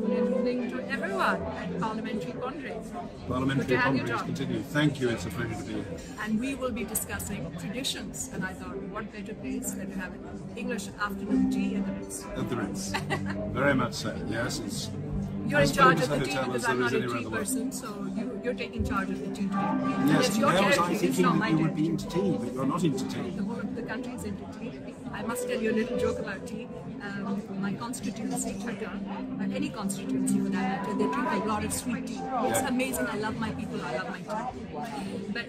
Good evening to everyone at Parliamentary Pondering. Parliamentary Pondering continue. Thank you, it's a pleasure to be here. And we will be discussing traditions, and I thought, what better place than to have an English afternoon tea at the Ritz. At the Ritz. Very much so, yes. It's You're in charge of the tea because I'm not a tea person, so you're taking charge of the tea today. Yes, your I was territory, thinking not that my you would be territory. into tea, but you're not into tea. The whole of the country is into tea. I must tell you a little joke about tea. My constituency, any constituency for that matter, they drink a lot of sweet tea. It's amazing. I love my people, I love my tea. But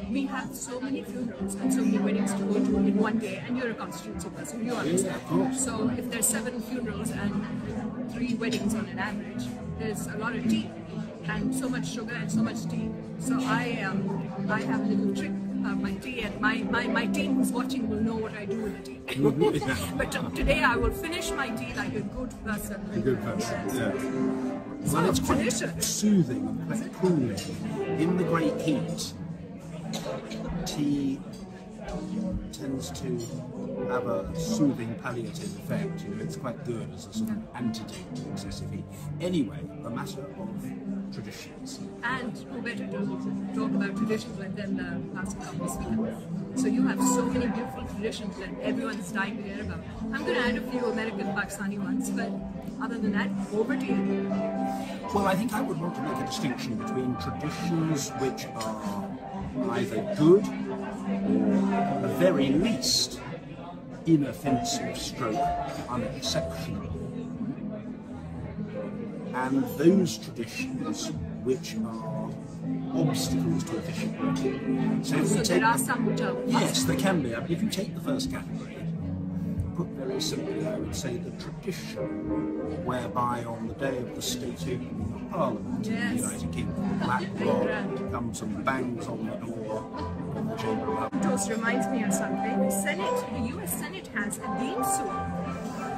we have so many funerals and so many weddings to go to in one day, and you're a constituency person, you understand. So if there's 7 funerals and 3 weddings on an average, there's a lot of tea and so much sugar and so much tea. So I have a little trick of my tea, and my team who's watching will know what I do with the tea. But today I will finish my tea like a good person. A good person, yeah. So Well, it's quite tradition. soothing and quite cooling. In the great heat, tea tends to have a soothing palliative effect. You know, it's quite good as a sort of antidote to excessive heat. Anyway, a matter of traditions. And who better to talk about traditions than the last couple speaker. So you have so many beautiful traditions that everyone's dying to hear about. I'm going to add a few American Pakistani ones, but other than that, over to you. Well, I think I would want to make a distinction between traditions which are either good or, at the very least, inoffensive stroke unexceptionable, and those traditions which are obstacles to efficient work. So there are some which are... Yes, there can be. If you take the first category, put very simply, I would say the tradition whereby on the day of the state opening of Parliament in the United Kingdom, Black Rod comes and bangs on the door of the Chamber of Parliament. Toast reminds me of something. The US Senate has a bean soup.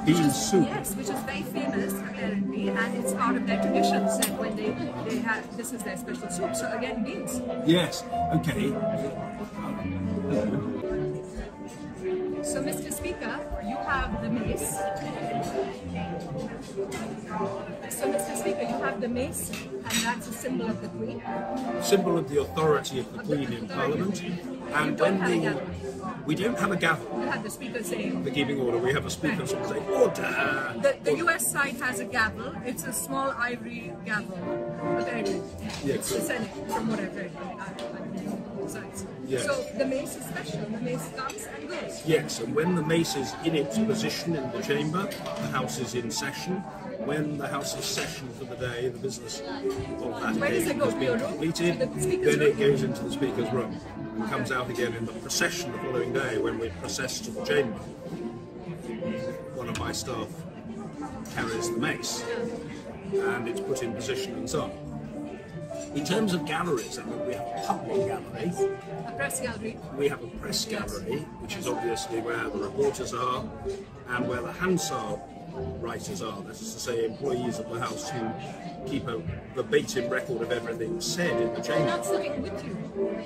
Bean soup? Yes, which is very famous apparently, and it's part of their traditions that when they have, this is their special soup. So again, beans. Yes, okay. So Mr. Speaker, you have the mace. So Mr. Speaker, you have the mace, and that's a symbol of the Queen. Symbol of the authority of the Queen in Parliament. And we don't have a gavel. You have the Speaker saying... The keeping order. We have a Speaker sort of saying, order! The US side has a gavel. It's a small ivory gavel. Apparently. Yes. It's the Senate, from what I've read. Sides. Yes. So the mace is special. The mace comes and goes. Yes, and when the mace is in its position in the chamber, the House is in session. When the House is sessioned for the day, the business of that occasion has been completed, then it goes into the Speaker's room and comes out again in the procession the following day when we process to the chamber. One of my staff carries the mace and it's put in position and so on. In terms of galleries, I mean, we have a public gallery. A press gallery. We have a press gallery, which is obviously where the reporters are and where the Hansard writers are, that is to say employees of the House who keep a verbatim record of everything said in the chamber. They're not sitting with you.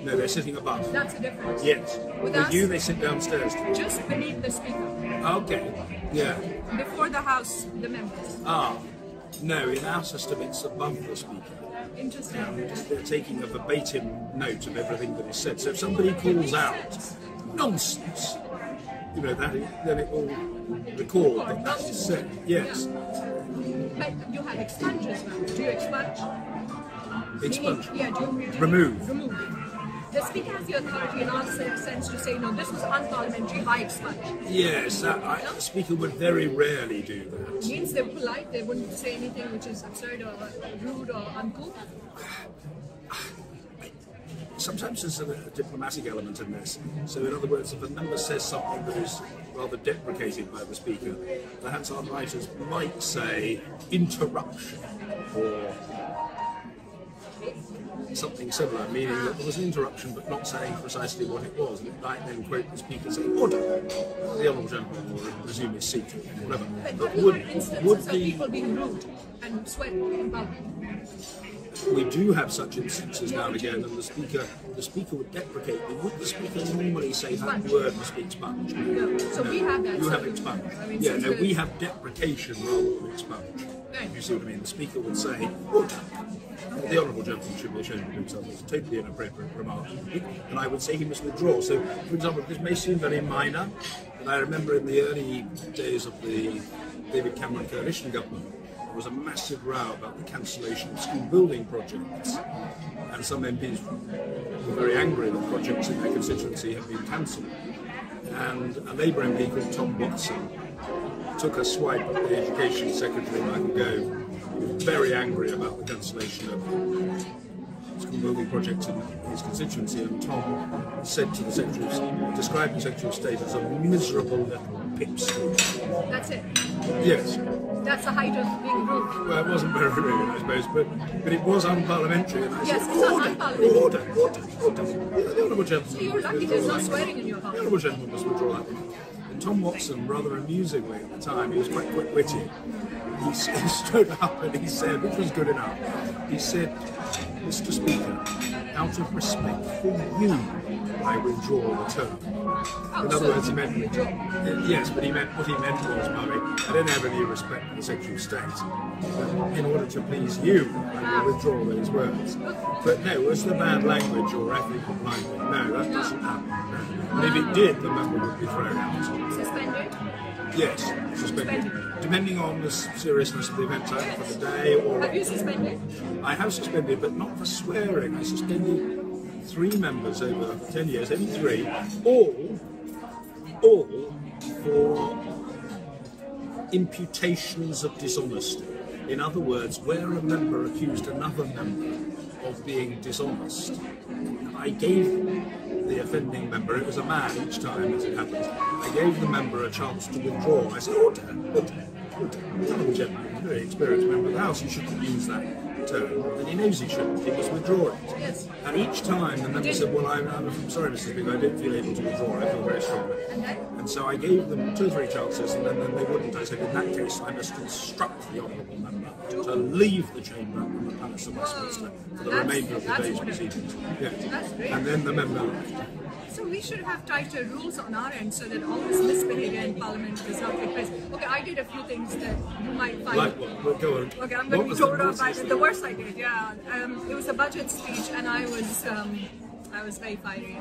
No, they're sitting above. That's the difference. Yes. With you, they sit downstairs. Just beneath the Speaker. Okay, yeah. Before the House, the members. Ah, no, in our system it's above the Speaker. Interesting. They're taking a verbatim note of everything that is said. So if somebody calls out nonsense, you know, then it will record that that is said. Yes. But you have expunges now. Do you expunge? Expunge? Yeah, do you remove. Remove. The Speaker has the authority in all sense to say, no, this was unparliamentary, I expunge. Yes, the Speaker would very rarely do that. It means they're polite, they wouldn't say anything which is absurd or rude or uncouth. Sometimes there's a diplomatic element in this. So in other words, if a member says something that is rather deprecated by the Speaker, the Hansard writers might say interruption or something similar, meaning that there was an interruption but not saying precisely what it was, and it might then quote the Speaker saying, order, the Honourable Gentleman will resume his seat, or whatever. But would instances of people being rude and sweating in public? We do have such instances now and again, and the Speaker would deprecate. Would the Speaker normally say that word must be expunged? No. So we have that. You have expunged. I mean, yeah, no, we have deprecation rather than expunge. You see what I mean? The Speaker would say, order. The Honourable Gentleman should be ashamed of himself. It's a totally inappropriate remark. And I would say he must withdraw. So, for example, this may seem very minor, but I remember in the early days of the David Cameron coalition government, there was a massive row about the cancellation of school building projects. And some MPs were very angry that projects in their constituency had been cancelled. And a Labour MP called Tom Watson took a swipe at the Education Secretary Michael Gove. He was very angry about the cancellation of school building projects in his constituency, and Tom said to the Secretary of State, described the Secretary of State as a miserable little pipsqueak. That's it? Yes. That's the height of being rude. Well, it wasn't very rude, I suppose, but it was unparliamentary, and I said, order. The Honourable Gentleman. So you're lucky there's no swearing in your house. The Honourable Gentleman must withdraw that one. And Tom Watson, rather amusingly at the time, he was quite quick-witty. He stood up and he said, which was good enough, he said, Mr. Speaker, out of respect for you, I withdraw the term. In other words, he meant, yes, but what he meant was, Marvi, I don't have any respect for the Secretary of State. In order to please you, I will withdraw those words. But no, was there bad language or ethical language? No, that doesn't happen. No. And if it did, the member would be thrown out. Suspended? Yes, suspended. Depending on the seriousness of the event for the day. Or have you suspended? I have suspended, but not for swearing. I suspended 3 members over 10 years, only 3, all for imputations of dishonesty. In other words, where a member accused another member of being dishonest, I gave the offending member, it was a man each time as it happened, I gave the member a chance to withdraw. I said, order. Gentleman, a very experienced member of the House, you shouldn't use that term, and he knows he shouldn't, he must withdraw it. Yes. And each time the member said, well, I'm sorry, Mr. Speaker, I don't feel able to withdraw, I feel very strongly. And so I gave them 2 or 3 chances, and then they wouldn't. I said, in that case, I must instruct the honourable member to leave the chamber and the Palace of Westminster for the remainder of the day's proceedings. Yes. And then the member left. So we should have tighter rules on our end so that all this misbehavior in Parliament does not take place. Okay, I did a few things that you might find... Like what? Well, go on. Okay, I'm going to be told off by the worst I did, yeah. It was a budget speech and I was very fiery.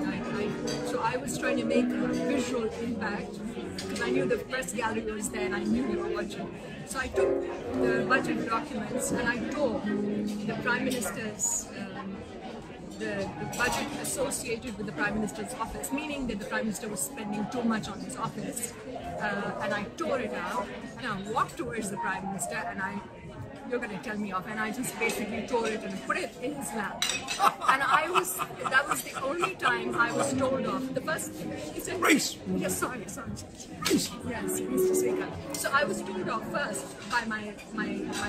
So I was trying to make a visual impact because I knew the press gallery was there and I knew they were watching. So I took the budget documents and I tore the Prime Minister's... The budget associated with the Prime Minister's office, meaning that the Prime Minister was spending too much on his office, and I tore it out, and I walked towards the Prime Minister, and you're going to tell me off, and I just basically tore it and put it in his lap. And that was the only time I was told off. The first, he said, Race! Yes, sorry. Race! Yes, Mr. Speaker. So I was told off first by my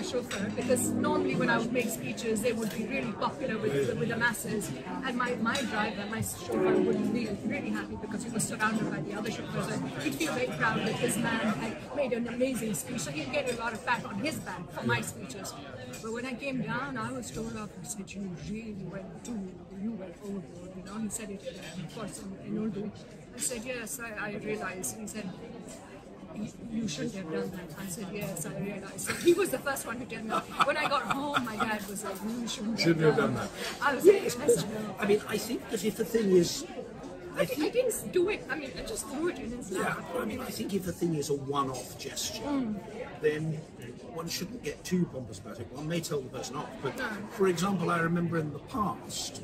chauffeur, because normally when I would make speeches, they would be really popular with the masses. And my driver, my chauffeur, would be really happy because he was surrounded by the other chauffeurs. And he'd feel very proud that this man had made an amazing speech. So he'd get a lot of pat on his back for my speeches. But when I came down, I was told off. He said, you really went overboard, you know. He said it, of course, in Urdu. I said, yes, I realized. He said, you shouldn't have done that. I said, yes, I realized. So he was the first one to tell me. When I got home, my dad was like, you shouldn't have done that. I was yes, I mean, I think that if the thing is... I didn't do it. I mean, I just threw it in his lap. Yeah, I mean, I think if the thing is a one-off gesture, then one shouldn't get too pompous about it. One may tell the person off, but for example, I remember in the past,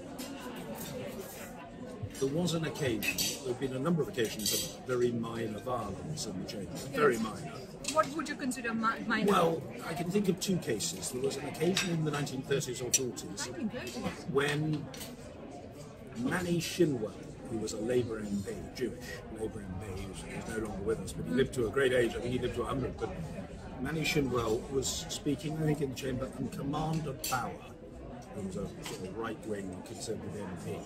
there was an occasion, there have been a number of occasions of very minor violence in the chamber, very minor. What would you consider minor? Well, I can think of 2 cases. There was an occasion in the 1930s or 40s when Manny Shinwell, who was a Labour MP, Jewish Labour MP, who's no longer with us, but he lived to a great age, I think he lived to 100, but Manny Shinwell was speaking, I think, in the chamber, and Commander Power, who was a sort of right-wing Conservative MP,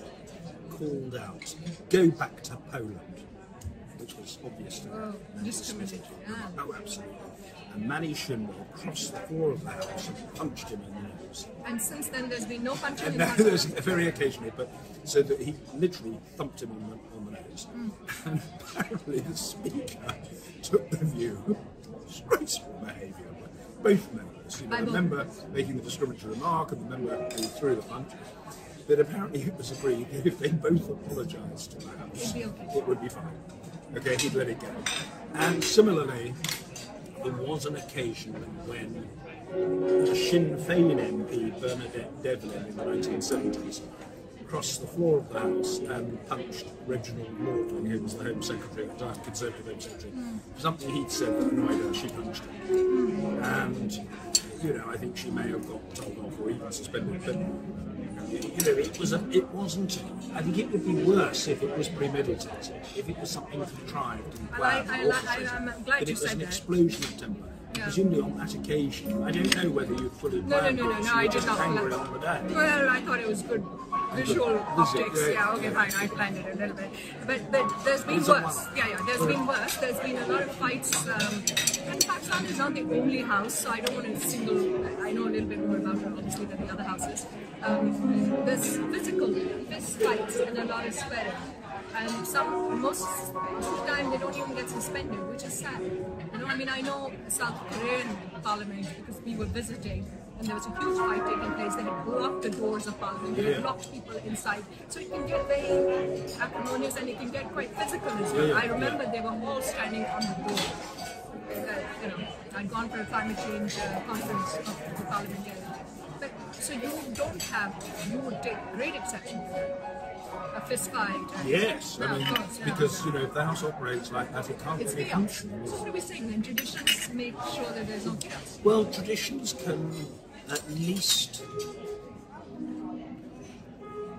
called out, go back to Poland, which was obviously discriminatory. Oh, absolutely. And Manny Shinwell crossed the floor of the House and punched him in the nose. And since then there's been no punching in the House? There's very occasionally, but so that he literally thumped him on the nose. And apparently the Speaker took the view, disgraceful behaviour by both members. worse. You know, the member making the discriminatory remark and the member who threw the punch. But apparently it was agreed that if they both apologised to the House, it would be fine. Okay, he'd let it go. And similarly, there was an occasion when the Sinn Féin MP Bernadette Devlin in the 1970s crossed the floor of the House and punched Reginald Morton, who was the Home Secretary at the time, Conservative Home Secretary, for something he'd said that annoyed her. She punched him. And, you know, I think she may have got told off or even suspended, but you know, it wasn't. I think it would be worse if it was premeditated, if it was something contrived and planned. I'm glad but you it was said an that. explosion of temper. Yeah. Presumably on that occasion, I don't know whether you fully planned No, I did not. Angry on the day. Well, I thought it was good visual optics. Yeah, okay, fine. I planned it a little bit, but there's been worse. There's been worse. There's been a lot of fights. And Pakistan is not the only house, so I don't want to single. I know a little bit more about it, obviously, than the other houses. There's physical fist fights and a lot of swearing. And most of the time they don't even get suspended, which is sad. You know, I mean, I know South Korean parliament because we were visiting, and there was a huge fight taking place. They had blocked the doors of parliament, they had blocked people inside. So it can get very acrimonious and it can get quite physical as well. I remember they were all standing on the door. You know, I'd gone for a climate change conference of the parliamentarians. But so you would take great exception to that. A fist fight. Yes, I mean, because you know, if the House operates like that, it can't really function. So what are we saying then? Traditions make sure that there's no chaos? Well, traditions can at least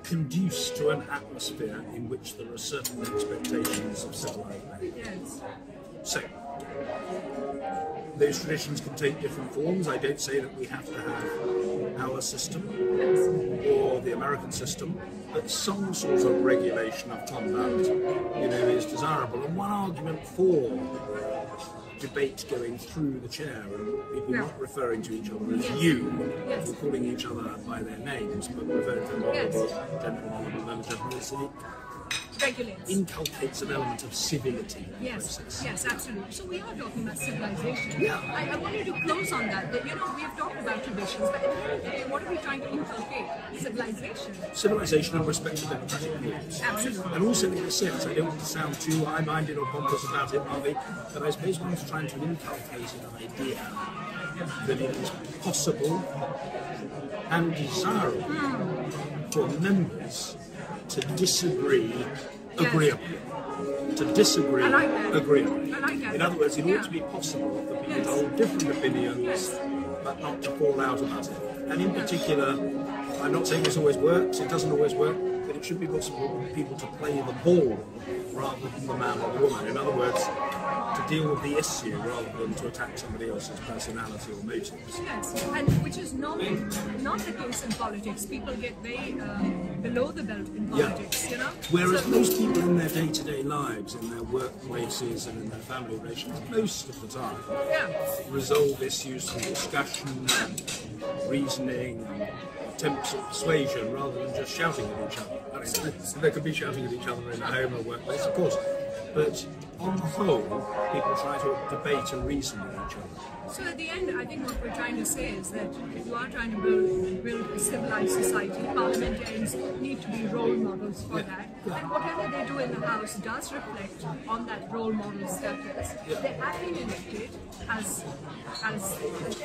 conduce to an atmosphere in which there are certain expectations of civilized behaviour. Yes. So, those traditions can take different forms. I don't say that we have to have our system or the American system, but some sort of regulation of conduct, you know, is desirable. And one argument for debate going through the chair and people not referring to each other as you, or calling each other by their names, but referring to them as gentlemen, members of the regulates. Inculcates an element of civility in the process. Yes, absolutely. So we are talking about civilization. Yeah. I wanted to close on that. That, you know, we have talked about traditions, but at the end of the day, what are we trying to inculcate? Civilization. Civilization and respect for democratic rules. Absolutely. And also in a sense, I don't want to sound too high-minded or pompous about it, Marvi, but I suppose one's trying to inculcate an idea that it is possible and desirable for members to disagree agreeably. To disagree agreeably. In other words, it ought to be possible for people to hold different opinions, but not to fall out about it. And in particular, I'm not saying this always works, it doesn't always work, but it should be possible for people to play the ball rather than the man or the woman. In other words, to deal with the issue rather than to attack somebody else's personality or motives. Yes, and which is not the case in politics. People get very below the belt in politics, you know? Whereas most people in their day-to-day lives, in their workplaces and in their family relations, most of the time, resolve issues through discussion and reasoning and attempts at persuasion rather than just shouting at each other. I mean, there could be shouting at each other in a home or workplace, of course, but on the whole, people try to debate and reason with each other. So at the end, I think what we're trying to say is that if you are trying to build a civilized society, parliamentarians need to be role models for that. And whatever they do in the House does reflect on that role model status. They have been elected as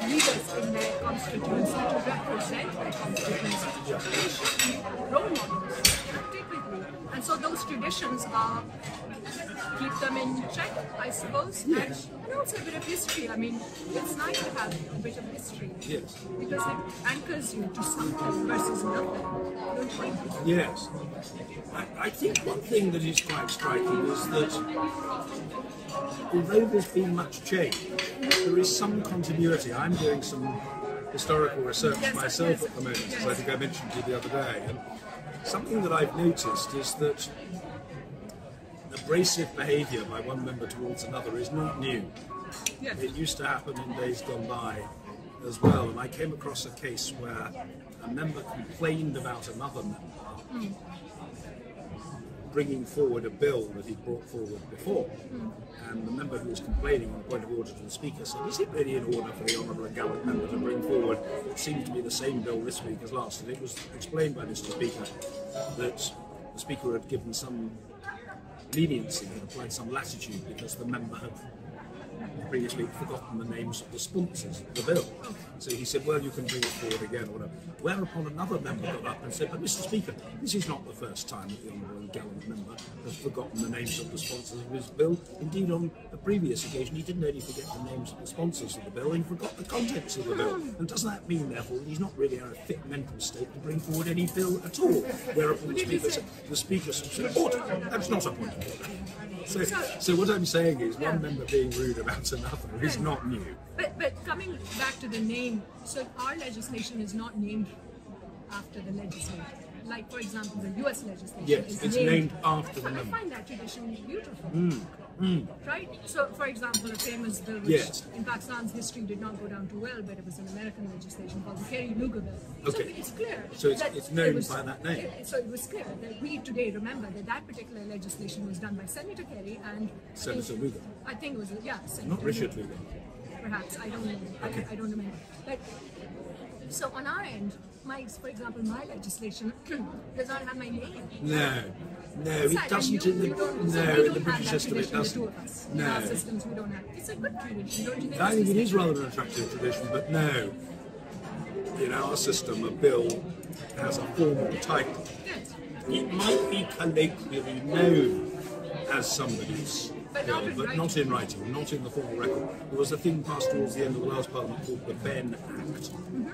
leaders in their constituency to represent their constituency. They should be role models, typically. And so those traditions are keep them in check, I suppose. Yes. And also a bit of history. I mean, it's nice to have a bit of history. Yes. Because it anchors you to something versus nothing. Don't you think? Yes. I think one thing that is quite striking is that although there's been much change, there is some continuity. I'm doing some historical research myself at the moment, as I think I mentioned to you the other day. And something that I've noticed is that abrasive behaviour by one member towards another is not new. Yes. It used to happen in days gone by as well, and I came across a case where a member complained about another member bringing forward a bill that he'd brought forward before. And the member who was complaining on the point of order to the Speaker said, is it really in order for the honourable and gallant member to bring forward what seems to be the same bill this week as last? And it was explained by Mr. Speaker that the Speaker had given some leniency and applied some latitude because the member had previously forgotten the names of the sponsors of the bill. So he said, well, you can bring it forward again or whatever. Whereupon another member got up and said, but Mr. Speaker, this is not the first time that the honourable and gallant member has forgotten the names of the sponsors of his bill. Indeed, on a previous occasion, he didn't only forget the names of the sponsors of the bill, he forgot the contents of the bill. And doesn't that mean, therefore, that he's not really in a fit mental state to bring forward any bill at all? Whereupon the Speaker said, order, that's not a point of order. So what I'm saying is one member being rude about another is not new. But coming back to the name, so our legislation is not named after the legislator. Like, for example, the US legislation yes, it's named after the I member. find that tradition beautiful. Right? So, for example, a famous bill which in Pakistan's history did not go down too well, but it was an American legislation called the Kerry-Lugar bill. Okay. So it's clear. So it's known by that name. So it was clear that we today remember that that particular legislation was done by Senator Kerry and Senator Lugar. I think it was, Senator Not Richard Lugar. Perhaps, I don't know. Okay. I don't remember. But so on our end, for example, my legislation does not have my name. No, it doesn't. In the British system, it doesn't. In our systems, we don't have. It's a good tradition, don't you think? I think it is rather an attractive tradition, but no. In our system, a bill has a formal title. Yes. It might be colloquially known as somebody's bill, but not in writing, not in the formal record. There was a thing passed towards the end of the last Parliament called the Benn Act,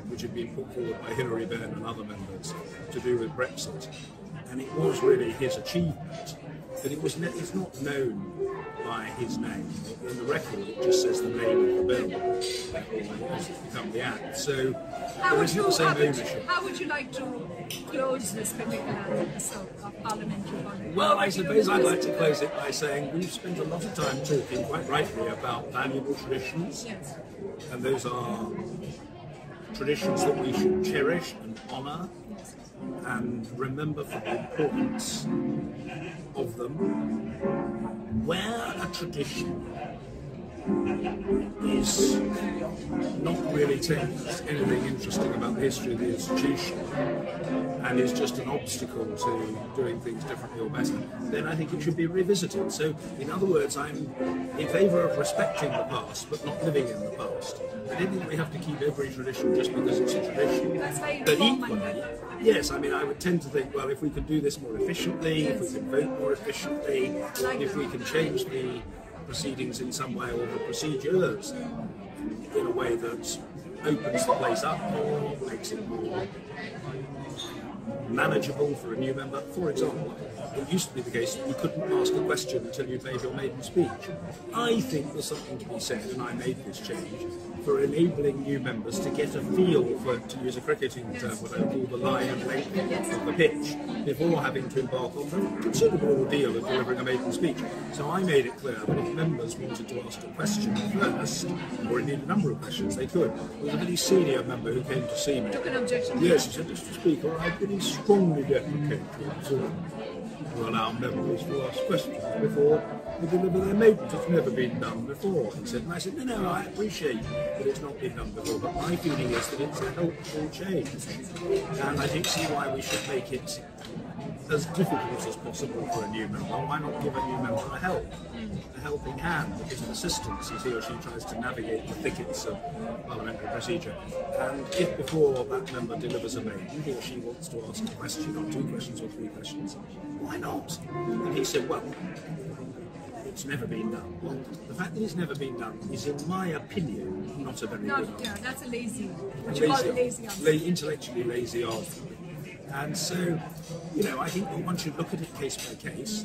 which had been put forward by Hilary Benn and other members to do with Brexit. And it was really his achievement, but it's not known by his name. In the record, it just says the name of the bill, or it has become the Act. So there isn't the same ownership. How would you like to close this particular episode of Parliamentary Pondering? Well, I suppose I'd like to close it by saying we've spent a lot of time talking, quite rightly, about valuable traditions. Yes. And those are traditions that we should cherish and honour and remember for the importance of them. Where a tradition is not really telling us anything interesting about the history of the institution and is just an obstacle to doing things differently or better, then I think it should be revisited. So, in other words, I'm in favour of respecting the past but not living in the past. I don't think we have to keep every tradition just because it's a tradition. But equally, yes, I mean, I would tend to think, well, if we can do this more efficiently, if we can vote more efficiently, if we can change the proceedings in some way or the procedures in a way that opens the place up or makes it more manageable for a new member. For example, it used to be the case that you couldn't ask a question until you'd made your maiden speech. I think there's something to be said, and I made this change, for enabling new members to get a feel for, to use a cricketing term, what I call the lie and length of the pitch, before having to embark on the considerable ordeal of delivering a maiden speech. So I made it clear that if members wanted to ask a question first, or indeed a number of questions, they could. There was a very senior member who came to see me. Took an objection. Yes, he said, Mr. Speaker, I really strongly deprecate to allow members to ask questions before they deliver their maidens. It's never been done before, he said. And I said, no, I appreciate that it's not been done before, but my feeling is that it's a helpful change. And I think see why we should make it as difficult as possible for a new member. Why not give a new member a helping hand, a bit of assistance as he or she tries to navigate the thickets of parliamentary procedure. And if before that member delivers a maiden, he or she wants to ask a question or two questions or three questions, why not? And he said, well, it's never been done. Well, the fact that it's never been done is, in my opinion, not a very good argument. Yeah, that's a lazy answer. Intellectually lazy argument. And so, I think that one should look at it case by case,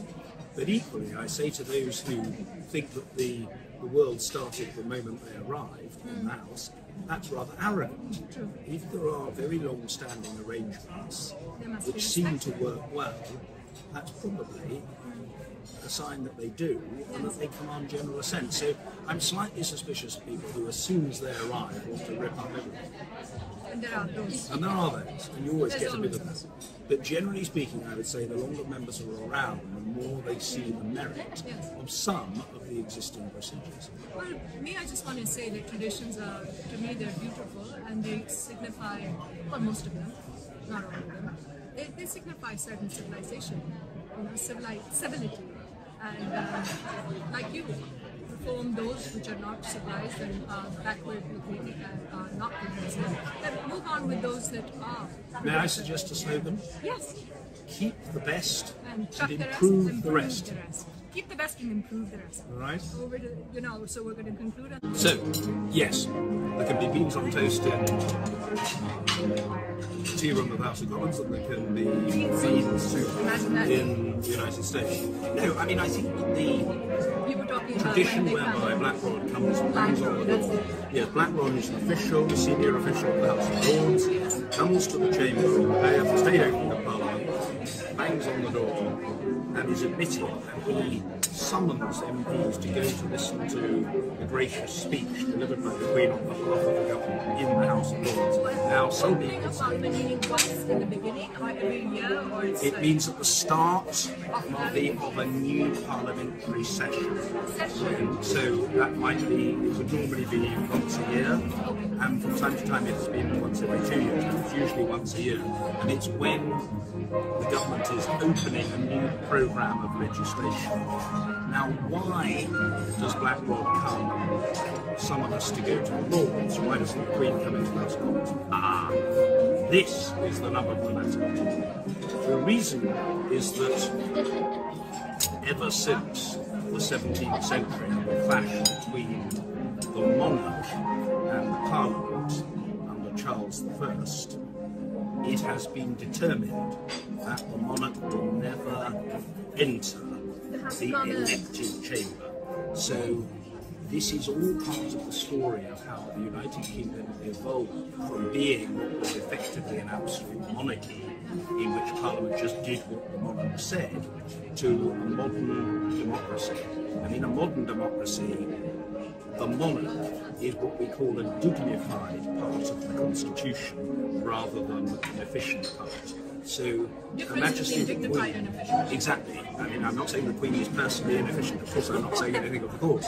but equally I say to those who think that the world started the moment they arrived in the House, that's rather arrogant. If there are very long-standing arrangements which seem to work well, that's probably a sign that they do, and that they command general assent. So I'm slightly suspicious of people who, as soon as they arrive, want to rip up everything. And there are those. And there are those, and you always get a bit of that. But generally speaking, I would say the longer members are around, the more they see the merit of some of the existing procedures. Well, me, I just want to say that traditions are, to me, they're beautiful, and they signify, well, most of them, not all of them, they signify certain civilization, civility, and like you, reform those which are not civilized and are backward looking and are not progressive, then move on with those that are. May I suggest a slogan? Yes. Keep the best and improve the rest. Keep the best and improve the rest. All right. So we're going to conclude on. So, yes, there can be beans on toast in the tea room of the House of Commons, and there can be beans soup in the United States. No, I mean, I think that the tradition whereby Blackrod comes and bangs on the door. Yes, Blackrod is an official, the senior official of the House of Lords, comes to the chamber on the day of the state opening of Parliament, bangs on the door, and is admitted, and he summons MPs to go to listen to a gracious speech delivered by the Queen on behalf of the government in the House of Lords. Now, some people say in the beginning, or every year, or it means at the start of a new parliamentary session. So that might be, it would normally be once a year, and from time to time it's been once every 2 years, but it's usually once a year. And it's when the government is opening a new programme of legislation. Now, why does Blackrod come and summon us to go to the Lords? Why doesn't the Queen come into the House of Commons? This is the nub of the matter. The reason is that ever since the 17th century, the clash between the monarch and the Parliament under Charles I, it has been determined that the monarch will never enter the elected chamber. So this is all part of the story of how the United Kingdom evolved from being what was effectively an absolute monarchy, in which Parliament just did what the monarch said, to a modern democracy. And in a modern democracy, the monarch is what we call a dignified part of the constitution rather than an efficient part. So the Majesty of the Queen, exactly. I mean, I'm not saying the Queen is personally inefficient. Of course, I'm not saying anything of the course.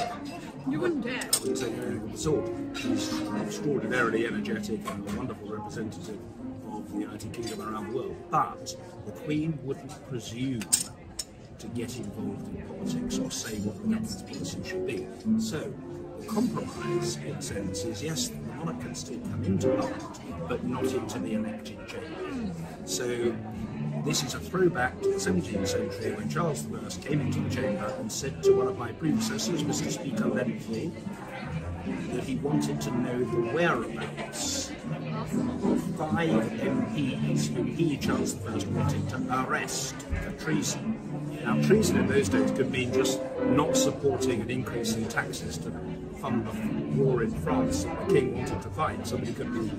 You wouldn't dare. I wouldn't say anything of the sort. She's extraordinarily energetic and a wonderful representative of the United Kingdom around the world. But the Queen wouldn't presume to get involved in politics or say what the government's policy should be. So the compromise, in a sense, is yes, the monarch can still come into Parliament, but not into the elected chamber. So this is a throwback to the 17th century when Charles I came into the chamber and said to one of my predecessors, Mr. Speaker Lenthal, that he wanted to know the whereabouts of 5 MPs whom he, Charles I, wanted to arrest for treason. Now, treason in those days could mean just not supporting an increase in taxes to fund the war in France that the king wanted to fight. Somebody could be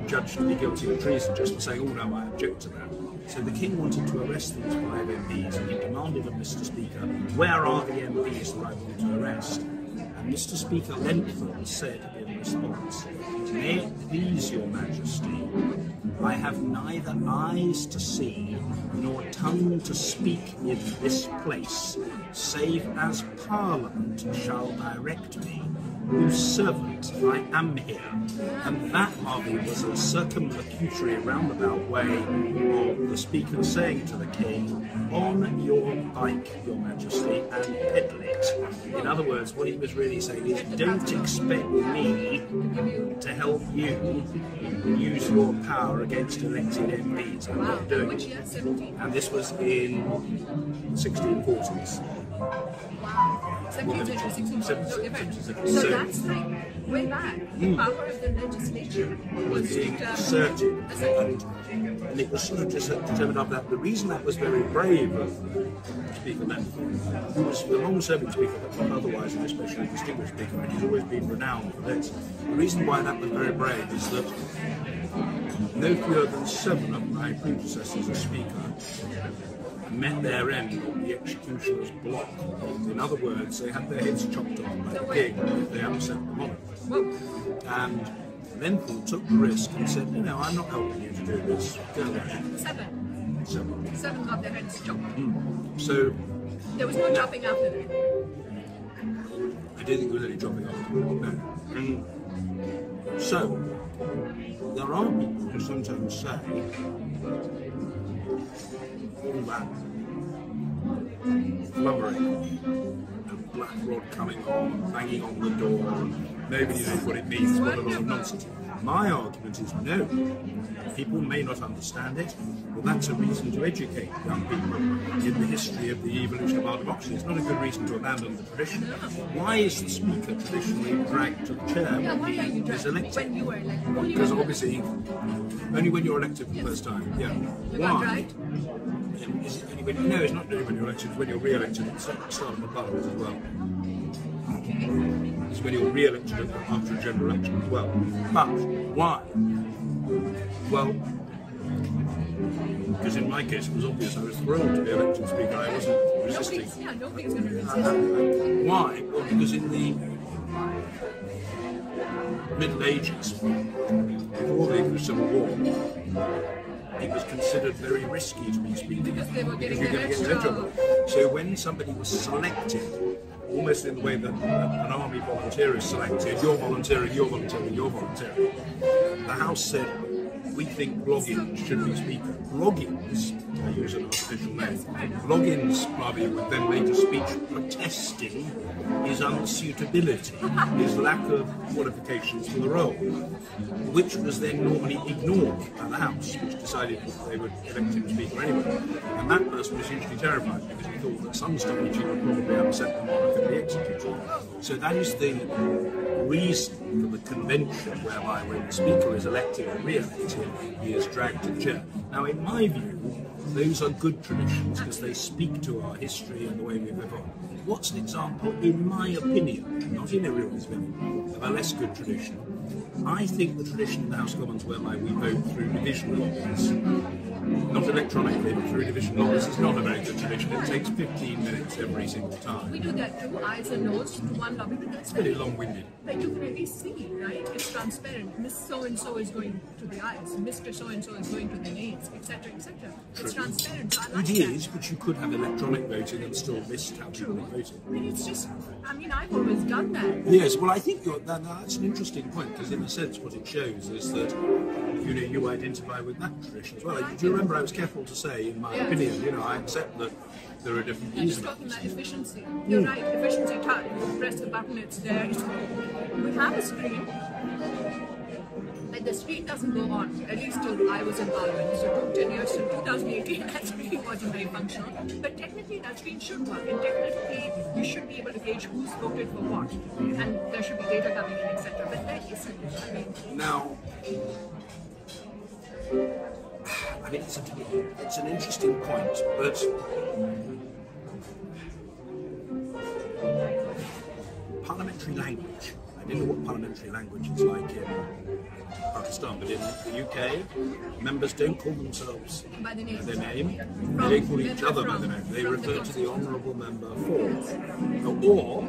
judged to be guilty of treason just for saying, oh no, I object to that. So the king wanted to arrest these 5 MPs, and he demanded of Mr. Speaker, where are the MPs that I want to arrest? And Mr. Speaker Lenthal said in response, may it please your Majesty, I have neither eyes to see nor tongue to speak in this place, save as Parliament shall direct me, whose servant I am here. And that, Marvi, was a circumlocutory roundabout way of the Speaker saying to the King, on your bike, your Majesty, and pedal it. In other words, what he was really saying is, don't expect me to help you use your power against elected MPs. I'm not doing it. And this was in the 1640s. Wow. 17th century. So that's like way back. The power of the legislature was being asserted, and it was sort of just determined after that. The reason that was very brave of Speaker Lenthal, who was a long-serving speaker, but not otherwise an especially distinguished speaker, and he's always been renowned for this. The reason why that was very brave is that no fewer than 7 of my predecessors as Speaker met their end on the executioner's block. In other words, they had their heads chopped off by the king if they upset the monarch. And Lenthal took the risk and said, no, I'm not helping you to do this. Go away. 7. 7. 7 got their heads chopped. So there was no chopping after that. I don't think there was any chopping after that. No. So there are people who sometimes say all that blubbering and black rod coming on, banging on the door, and nobody knows what it means, what a lot of nonsense. My argument is no. People may not understand it, but that's a reason to educate young people in the history of the evolution of our democracy. It's not a good reason to abandon the tradition. Why is the Speaker traditionally dragged to the chair when he is elected? When you were elected. Because obviously, only when you're elected for the first time. Yeah. Why? Is it only when, no, it's not only when you're elected, it's when you're re-elected at the start of the Parliament as well. It's when you're re-elected after a general election as well. But why? Well, because in my case it was obvious I was thrilled to be elected Speaker. I wasn't resisting. Nobody's going to resist. Why? Well, because in the Middle Ages, before the Civil War, it was considered very risky to be Speaker because they were getting you're going to get in trouble. So when somebody was selected, almost in the way that an army volunteer is selected, you're volunteering, you're volunteering, you're volunteering, the House said, we think Bloggins should be Speaker. Bloggins, I use an artificial name, Bloggins, Marvi, would then make a speech protesting his unsuitability, his lack of qualifications for the role, which was then normally ignored by the House, which decided that they would elect him Speaker anyway. And that person was hugely terrified because he thought that some stage he would probably upset the monarch and be executed. So that is the reason for the convention whereby when the Speaker is elected or re-elected, he is dragged to the chair. Now, in my view, those are good traditions because they speak to our history and the way we've evolved. What's an example, in my opinion, not in everyone's opinion, of a less good tradition? I think the tradition in the House of Commons whereby we vote through division lobbies, not electronically, but through division lobbies, is not a very good tradition. It takes 15 minutes every single time. We do that too, eyes and nose to one lobby, but that's very long-winded. But you can really see, right? It's transparent. Miss so-and-so is going to the eyes, Mr. so-and-so is going to the names, etc., etc. It's transparent. So I like it is, but you could have electronic voting and still miss how people voted. I mean, it's just, I mean, I've always done that. Yes, well, I think that's an interesting point, because in a sense what it shows is that, you know, you identify with that tradition as well. Do you remember I was careful to say, in my opinion, you know, I accept that there are different reasons. Just talking about efficiency. You're right, efficiency, you press the button, it's there, it's on. We have a screen, but the screen doesn't go on, at least till I was in Parliament. So 10 years till 2018, that screen wasn't very functional. But technically that screen should work, and technically you should be able to gauge who's voted for what, and there should be data coming in, etc. But that isn't. I mean, now, I mean, it's an interesting point, but parliamentary language. I don't know what parliamentary language is like in Pakistan, but in the UK, members don't call themselves by their name. They call each other by their name. They refer to the honourable member for. Or,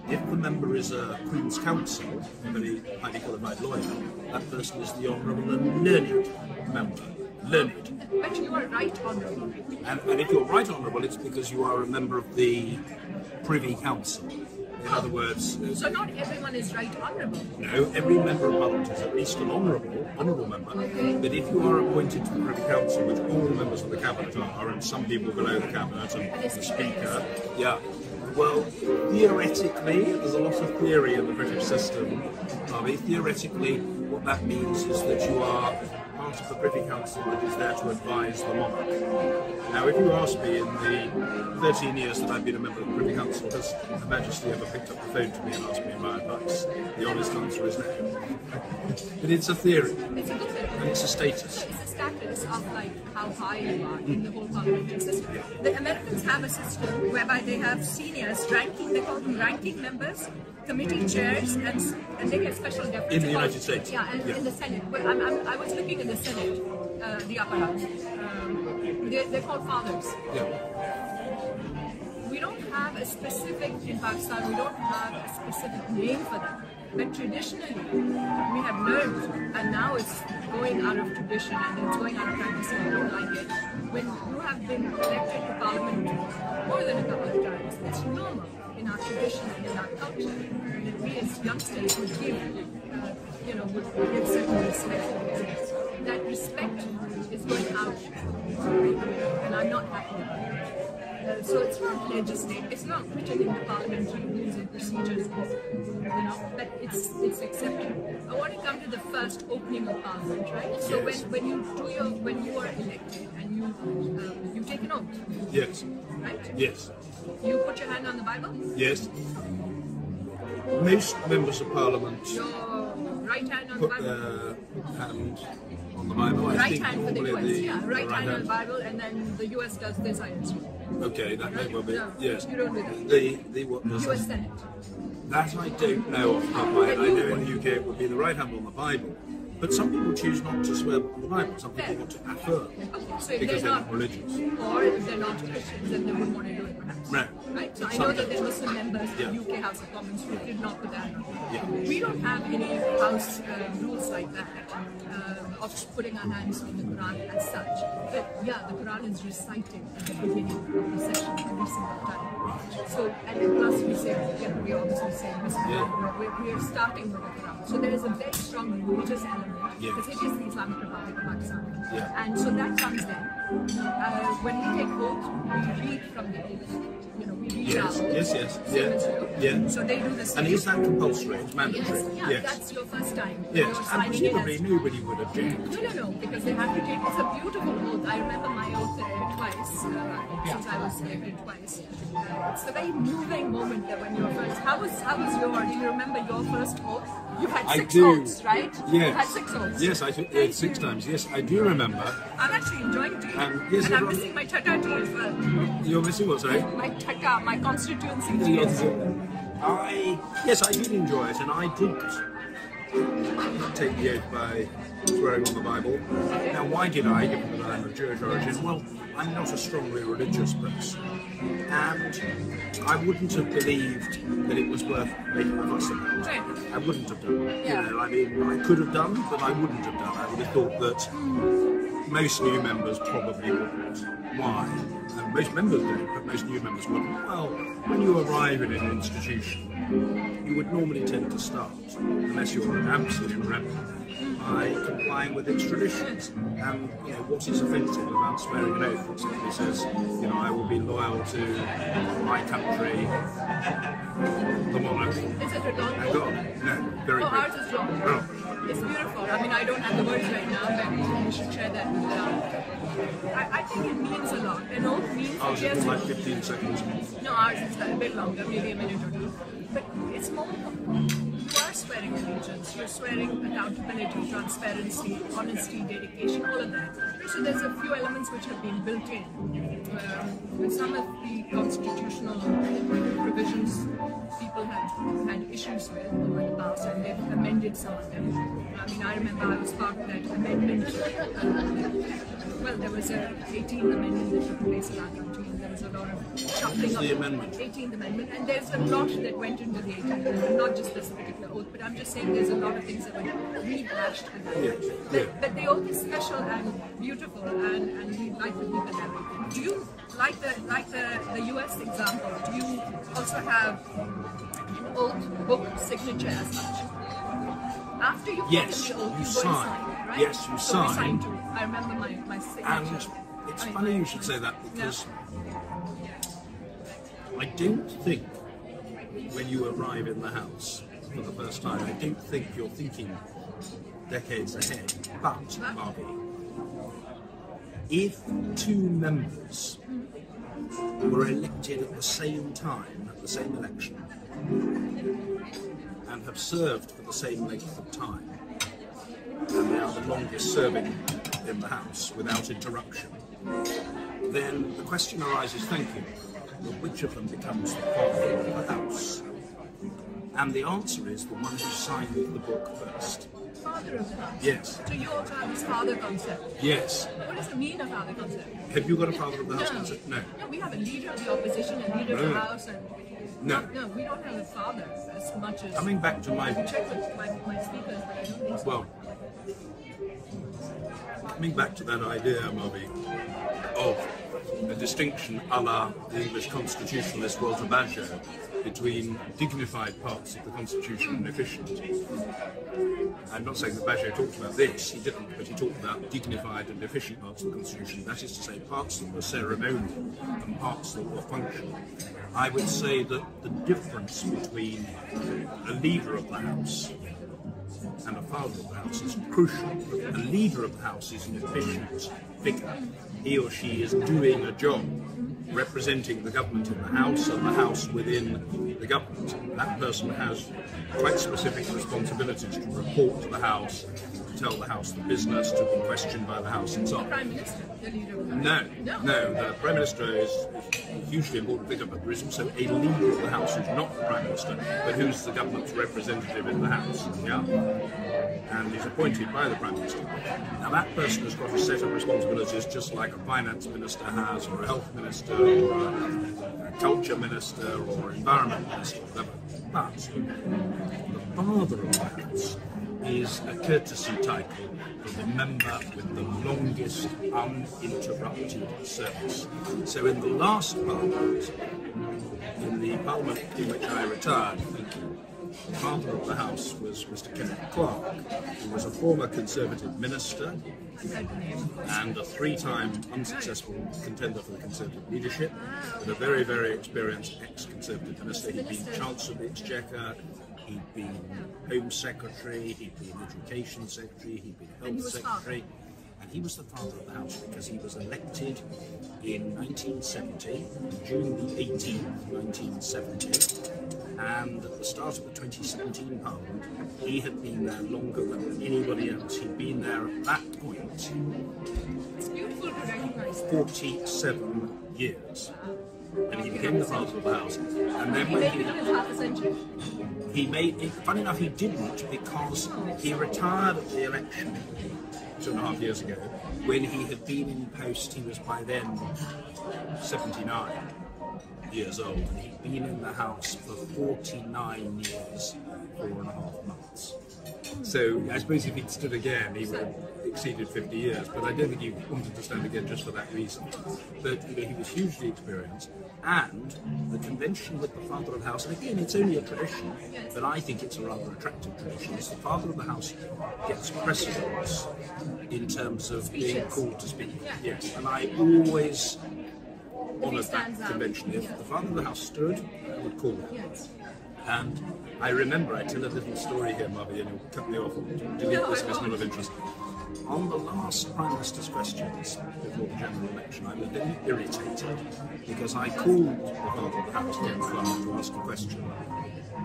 if the member is a Queen's Counsel, a very highly qualified lawyer, that person is the honourable and learned member. Learned. But you are right honourable. And if you're right honourable, it's because you are a member of the Privy Council. In other words... So not everyone is right honourable? No, every member of Parliament is at least an honourable member. Okay. But if you are appointed to the Privy Council, which all the members of the Cabinet are, and some people below the Cabinet, and the Speaker, well, theoretically, there's a lot of theory in the British system. Theoretically, what that means is that you are part of the Privy Council that is there to advise the monarch. Now, if you ask me, in the 13 years that I've been a member of the Privy Council, has Her Majesty ever picked up the phone to me and asked me my advice? The honest answer is no. But it's a theory. It's a good theory. And it's a status. It's a status of like how high you are in the whole parliamentary system. The Americans have a system whereby they have seniors ranking, they call them ranking members, committee chairs, and they get special deference. In the United States? Yeah, and in the Senate. Well, I was looking in the Senate, the upper house. They're called fathers. Yeah. We don't have a specific, in Pakistan, we don't have a specific name for them. But traditionally, we have learned, and now it's going out of tradition and it's going out of practice and I don't like it. When you have been elected to Parliament more than a couple of times, it's normal in our tradition and in our culture that we as youngsters would give, would give certain respect to the elders. That respect is going out, and I'm not happy about it. So it's not legislated, it's not written in the parliamentary rules and procedures, but it's accepted. I want to come to the first opening of Parliament, right? So yes. when you are elected and you take an oath. Yes. Right? Yes. You put your hand on the Bible? Yes. Most members of Parliament Your right hand on the put Bible? their hand on the Bible. Right hand for the US, right hand on the Bible, and then the US does this, I assume. Okay, that may well be. No, yes. you don't do that. The what? US Senate. That I don't know off the top of my head. I know in the UK it would be the right hand on the Bible. But some people choose not to swear on the Bible. Some people want to affirm. Okay, so if because they're not religious. Or if they're not Christians, then they wouldn't want to do it perhaps. No. Right? So I know that there were some members of the UK House of Commons who did not put that on. Yeah. We don't have any house rules like that of putting our hands on the Quran as such. But yeah, the Quran is recited at the beginning of the session every single time. So, and then plus we say, we obviously say, we are starting with the Quran. So there is a very strong religious element, because it is the Islamic Republic of Pakistan. Yeah. And so that comes then. When we take oath, we read from the oath. We read our oath. Yes. So they do the same. And is that compulsory? It's mandatory? Yes, that's your first time. Yes, You're and presumably nobody would object. No, because they have to take, it's a beautiful oath. I remember my oath twice, since I was elected twice. It's a very moving moment that when you're first, how was do you remember your first oath? You had six oaths, right? Yes. You had 6 oaths. Yes, I took it 6 times. Yes, I do remember. I'm actually enjoying tea. Yes, and I'm missing my Tata tea as well. You're missing what, sorry? My Tata, my constituency tea as well. Yes, I did enjoy it, and I did take the oath by swearing on the Bible. Now, why did I, given that I'm of Jewish origin? Well, I'm not a strongly religious person, and I wouldn't have believed that it was worth making a fuss about. I wouldn't have done. Yeah. I mean, I could have done, but I wouldn't have done. I would have thought that most new members probably wouldn't. Why? And most members don't, but most new members wouldn't. Well, when you arrive in an institution, you would normally tend to start, unless you're an absolute rebel, by complying with its traditions. And what is offensive about swearing an oath? It simply says, I will be loyal to my country, the monarch. Is it a long and God. No, very good. Ours is long. Oh. It's beautiful. I mean, I don't have the words right now, but we should share that with I think it means a lot. An oath means Ours is like 15 seconds. No, ours is a bit longer, maybe a minute or two. But it's more, you are swearing allegiance, you're swearing accountability, transparency, honesty, dedication, all of that. So there's a few elements which have been built in. With some of the constitutional provisions people have had issues with over the past, and they've amended some of them. I mean, I remember I was part of that amendment. Well, there was a 18th amendment that took place in our country, and there was a lot of shuffling of the amendment? 18th amendment, and there's a lot that went into the 18th amendment, not just this particular oath, but I'm just saying there's a lot of things that were rehashed in that. But the oath is special and beautiful, and we like to keep it that way. Do you like the US example? Do you also have an oath book signature as such? After you Yes, the oath, you go sign. sign, right? Yes, you so we sign. too. I remember my signature. And it's funny you should say that, because I don't think when you arrive in the House for the first time, I don't think you're thinking decades ahead. But, Marvi, if 2 members were elected at the same time, at the same election, and have served for the same length of time, and they are the longest serving in the House without interruption, then the question arises, thank you, which of them becomes the father of the House? And the answer is the one who signed the book first. Father of the House? Yes. So you also have this father concept? Yes. What does it mean, a father concept? Have you got a father of the House concept? No. No, we have a leader of the opposition, a leader of the House, and no, we don't have a father as much as. Coming back to my. Check with my speakers, but I don't think so. Well, coming back to that idea, Marvi, of a distinction a la the English constitutionalist Walter Bercow between dignified parts of the Constitution and efficient. I'm not saying that Bercow talked about this, he didn't, but he talked about dignified and efficient parts of the Constitution, that is to say parts that were ceremonial and parts that were functional. I would say that the difference between a leader of the House and a father of the House is crucial. A leader of the House is an efficient figure. He or she is doing a job representing the government in the House and the House within the government. That person has quite specific responsibilities to report to the House, to tell the House the business, to be questioned by the House and so on. The Prime Minister, the leader of the House? No. The Prime Minister is a hugely important figure, but there is also a leader of the House who's not the Prime Minister, but who's the government's representative in the House. Yeah? And is appointed by the Prime Minister. Now that person has got a set of responsibilities just like a finance minister has, or a health minister, or a culture minister, or environment minister, or whatever. But the father of the House is a courtesy title for the member with the longest uninterrupted service. So in the last Parliament, in the Parliament in which I retired, the father of the House was Mr. Kenneth Clarke, who was a former Conservative minister and a three-time unsuccessful contender for the Conservative leadership, but a very, very experienced ex-Conservative minister. He'd been Chancellor of the Exchequer, he'd been Home Secretary, he'd been Education Secretary, he'd been Health Secretary. And he was the father of the House because he was elected in 1970, June the 18th, 1970, and at the start of the 2017 Parliament, he had been there longer than anybody else. He'd been there at that point It's beautiful to recognize that. 47 years. And he became the father of the House. And then He when made it in half a century. he made it, funny enough, he didn't, because he retired at the election 2.5 years ago. When he had been in post, he was by then 79 years old, and he'd been in the House for 49 years, 4.5 months. So I suppose if he'd stood again, he would have exceeded 50 years, but I don't think he wanted to stand again just for that reason. But he was hugely experienced, and the convention with the Father of the House, and again it's only a tradition, but I think it's a rather attractive tradition, is the Father of the House gets precedence in terms of being called to speak. Yes, and I always honoured that convention. If the Father of the House stood, I would call him. And I remember, I tell a little story here, Marvi, and you'll cut me off and delete this if it's not of interest. On the last Prime Minister's questions before the general election, I was very irritated because I called the Father of the House, Ken Clarke, to ask a question,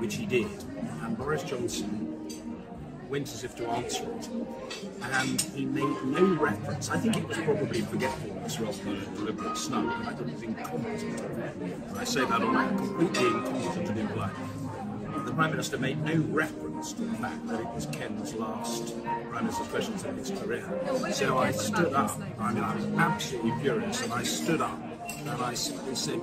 which he did, and Boris Johnson went as if to answer it, and he made no reference. I think it was probably forgetfulness rather than a deliberate snub, but I thought it was incompetent. And I say that on a completely incompetent and impolite. The Prime Minister made no reference to the fact that it was Ken's last Prime Minister's questions in his career. So I stood up. I mean, I was absolutely furious, and I stood up and I simply said,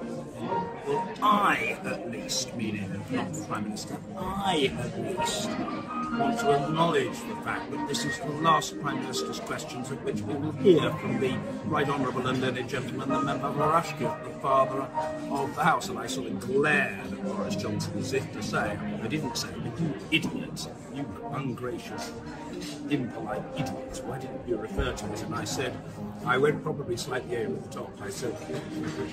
well, I at least, meaning not the Prime Minister, I at least want to acknowledge the fact that this is the last Prime Minister's questions at which we will hear from the Right Honourable and Learned Gentleman, the Member of Arashkert, the Father of the House. And I sort of glared at Boris Johnson as if to say, I didn't say, but you idiot, you ungracious, impolite idiot, why didn't you refer to it? And I said, I went probably slightly over the top. I said,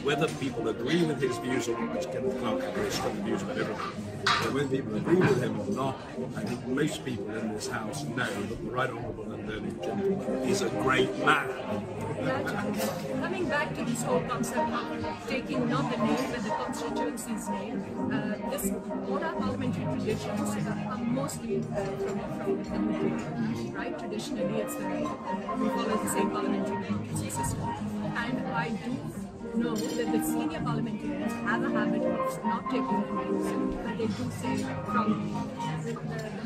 whether people agree with his views or not, which Kenneth Clarke had very strong views about everything, but whether people agree with him or not, I think most people in this House know that the Right Honourable and Learned Gentleman is a great man. Coming back to this whole concept of taking not the name but the constituency's name, all our parliamentary traditions are mostly from the military, right? Traditionally, we follow the same parliamentary democracy system, and I do know that the senior parliamentarians have a habit of not taking the names, but they do say from the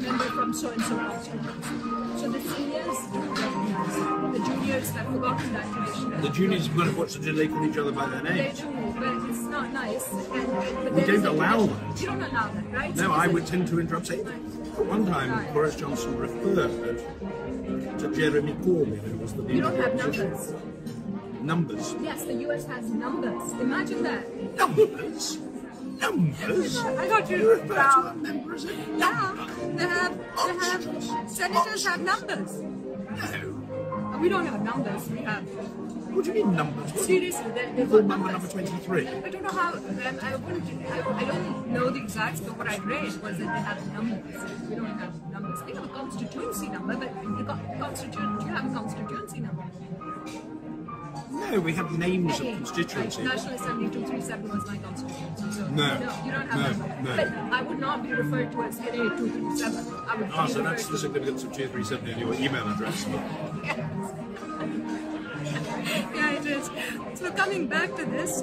member from so-and-so constituency. So the seniors do recognize the juniors have forgotten that tradition. The juniors, what's the do they call each other by their They names? do, but it's not nice. But We there is don't a allow tradition. that. You don't allow that, right? No, So I is would it- tend to interrupt. Say, at one time, Boris Johnson referred to Jeremy Corbyn, who was the You leader don't of have the opposition. numbers. Numbers. Yes, the US has numbers. Imagine that. Numbers? Numbers? I got You you refer to proud. our members as Yeah, Monstrous. senators have numbers. No. We don't have numbers. We have What do you mean numbers? What seriously. They've call got number numbers. 23? I don't know how. I don't know the exacts, but what I read was that they have numbers. We don't have numbers. They have a constituency number, but do you have a constituency number? No, we have names of constituencies. National Assembly 237 was my constituency. So No. you don't have that. No. But I would not be referred to as NA 237. I would Ah, be so referred that's the significance of 237 in your email address. Yeah, it is. So coming back to this,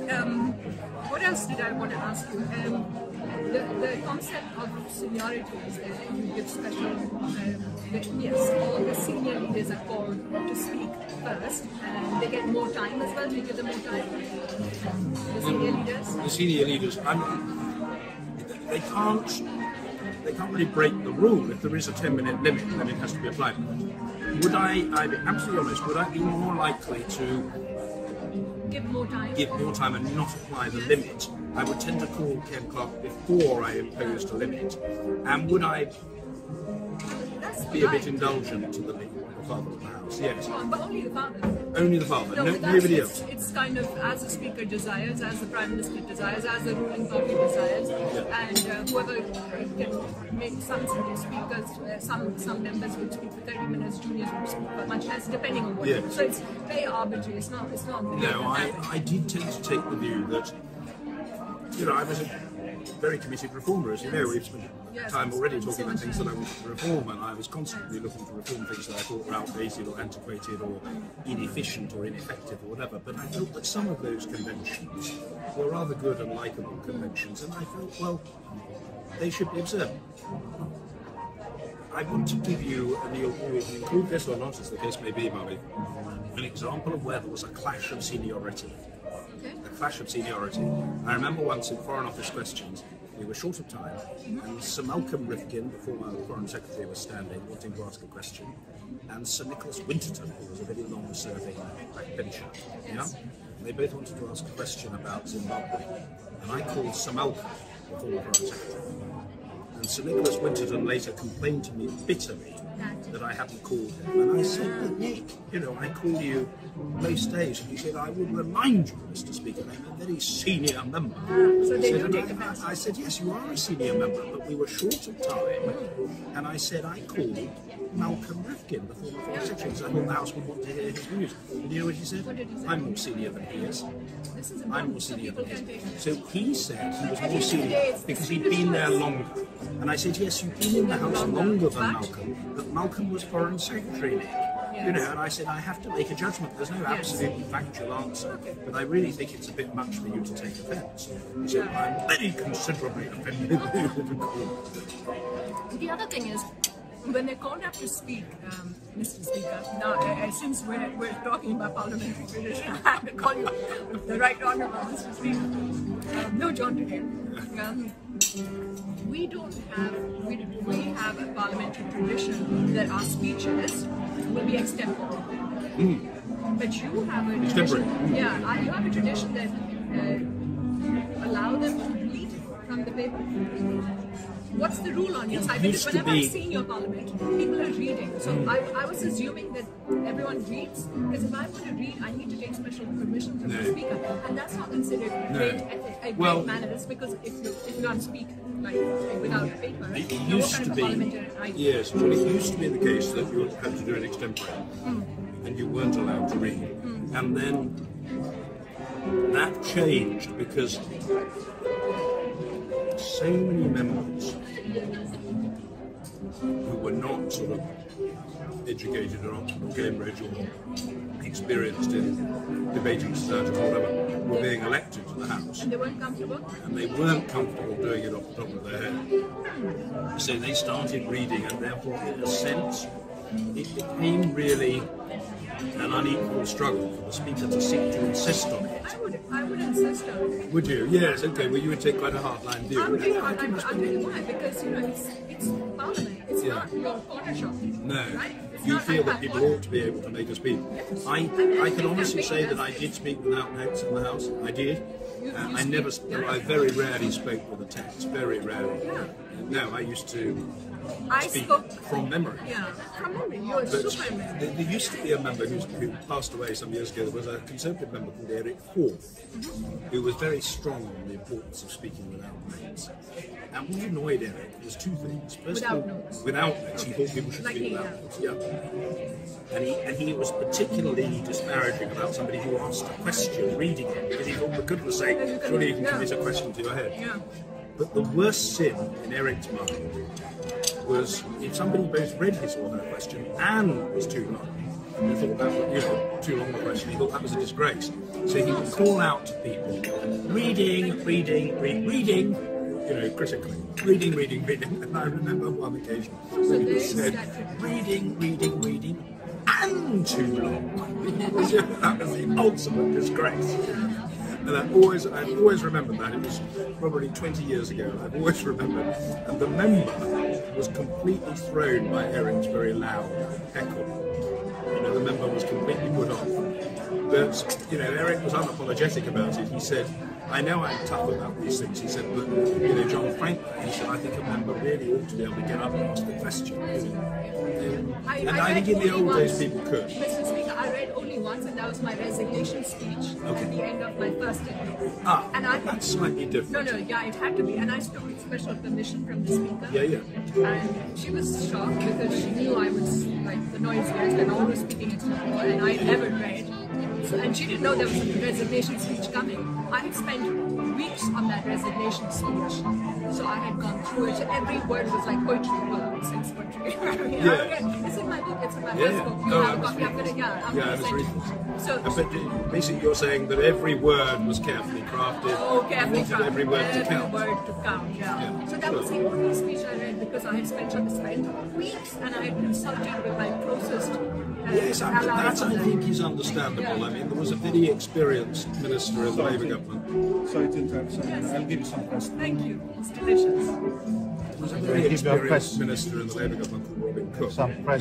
what else did I want to ask you? The concept of seniority is that you give special, yes, all the senior leaders are called to speak first, and they get more time as well. Do you give them more time? The senior leaders? The senior leaders, they can't really break the rule. If there is a 10-minute limit, then it has to be applied. I'd be absolutely honest, would I be more likely to Give more time? and not apply the limit? I would tend to call Ken Clark before I imposed a limit. And would I That's be a right. bit indulgent to the father of the house? Yes. But only the father. Only the father, No, but nobody that's- else. It's kind of as the speaker desires, as the prime minister desires, as the ruling party desires, and whoever can make some senior speakers, some members will speak for 30 minutes, juniors will speak for much less, depending on what. Yeah. So it's very arbitrary. It's not. No, I did tend to take the view that, I was a very committed reformer, as you know. We've spent time already talking about things that I wanted to reform, and I was constantly looking to reform things that I thought were outdated or antiquated or inefficient or ineffective or whatever. But I felt that some of those conventions were rather good and likeable conventions, and I felt, well, they should be observed. I want to give you, and you'll include this or not, as the case may be, Marvi, an example of where there was a clash of seniority. A clash of seniority. I remember once in Foreign Office questions, we were short of time, and Sir Malcolm Rifkin, the former Foreign Secretary, was standing, wanting to ask a question, and Sir Nicholas Winterton, who was a very long-serving backbencher, they both wanted to ask a question about Zimbabwe, and I called Sir Malcolm, the former Foreign Secretary, and Sir Nicholas Winterton later complained to me bitterly that I hadn't called him. And I said, but Nick, I call you most days. And he said, I would remind you, Mr. Speaker, I'm a very senior member. So they do take offense. I said, yes, you are a senior member, but we were short of time. And I said, I called Malcolm Rifkin, the former Foreign Secretary, because I thought the House would want to hear his views. And you know what he said? What did he say? I'm more senior than he is. This is I'm important, more so senior people than can he take is. So he said he was At the more end of the senior day, it's because the he'd been there choice. longer. And I said, yes, you've been in the House longer than Malcolm, but Malcolm was Foreign Secretary, Nick. And I said, I have to make a judgment. There's no absolutely factual answer, but I really think it's a bit much for you to take offence. So I'm very considerably offended. The other thing is, when they're called up to speak, Mr. Speaker, now since we're talking about parliamentary tradition, I have to call you the Right Honourable Mr. Speaker. No John today. We have a parliamentary tradition that our speeches will be extempore. But you have a tradition, you have a tradition that allow them to read from the paper. What's the rule on your side? Because whenever I've seen your parliament, people are reading. So I was assuming that everyone reads, because if I want to read, I need to take special permission from the speaker, and that's not considered great manners. Because if you don't speak without paper, it used to be. Yes, well, it used to be the case that you had to do an extempore, and you weren't allowed to read, and then that changed because so many members who were not sort of educated or Oxford or Cambridge or experienced in debating society or whatever, were being elected to the House. And they weren't comfortable? And they weren't comfortable doing it off the top of their head. So they started reading, and therefore, in a sense, it became really an unequal struggle for the Speaker to seek to insist on it. I would insist on it. Would you? Yes, okay, well you would take quite a hardline view. I would take a hardline view. I'll tell you why, because it's Parliament, it's not your corner shop. No. Right? You feel that people ought to be able to make a speech. Yes. I can honestly say that I did speak without notes in the House. I did. I very rarely spoke with a text, very rarely. Yeah. No, I used to speak from memory. Yeah, from memory. You're super memory. There used to be a member who passed away some years ago. There was a Conservative member called Eric Forth, who was very strong on the importance of speaking without notes. And what annoyed Eric was two things. First of all, without notes, he thought people should speak without notes. Yeah. And he was particularly disparaging about somebody who asked a question reading it, because he thought, for goodness sake, surely you can commit a question to your head. Yeah. But the worst sin in Eric's mind was if somebody both read his or her question and was too long. He thought that was, too long a question. He thought that was a disgrace. So he would call out to people, reading, critically. Reading. And I remember one occasion when he said, reading, and too long. That was the ultimate disgrace. And I've always remembered that. It was probably 20 years ago. I've always remembered. And the member was completely thrown by Eric's very loud heckle. The member was completely put off. But, Eric was unapologetic about it. He said, I know I'm tough about these things. He said, but, John Frank, he said, I think a member really ought to be able to get up and ask the question. And I think in the old days people could. Mr. Speaker, I read only once, and that was my resignation speech at the end of my first tenure. And that's slightly different. No, it had to be. And I spoke with special permission from the Speaker. Yeah. And she was shocked because she knew I was like the noisiest and always speaking into the floor, and I never read. And she didn't know there was a resignation speech coming. I had spent weeks on that resignation speech, so I had gone through it. So every word was like poetry. Well, sex poetry. It's in my book. It's in my first book. You have a copy. I'm gonna send it. So, but basically, you're saying that every word was carefully crafted. Oh, carefully crafted. Every word to count. Yeah. So that was the only speech I read because I had spent weeks and I had consulted with my closest. Yes, that I think is understandable. Yeah. I mean, there was a very experienced minister in the Labour government. Sorry to interrupt. I'll give you some questions. Thank you. It's delicious. There was a very experienced minister in the Labour government called Robin Cook,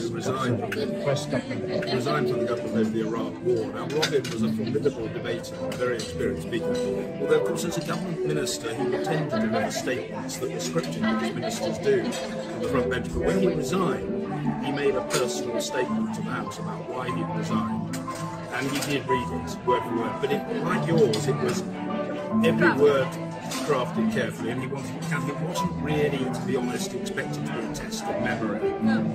who resigned from the government over the Iraq War. Now, Robin was a formidable debater, a very experienced speaker. Although, of course, as a government minister, he would tend to deliver statements that were scripted, as ministers do, on the front bench. But when he resigned, he made a personal statement to the House about why he'd resigned. And he did read it, word for word. But like yours, it was every word crafted carefully, and he wasn't really, to be honest, expected to be a test of memory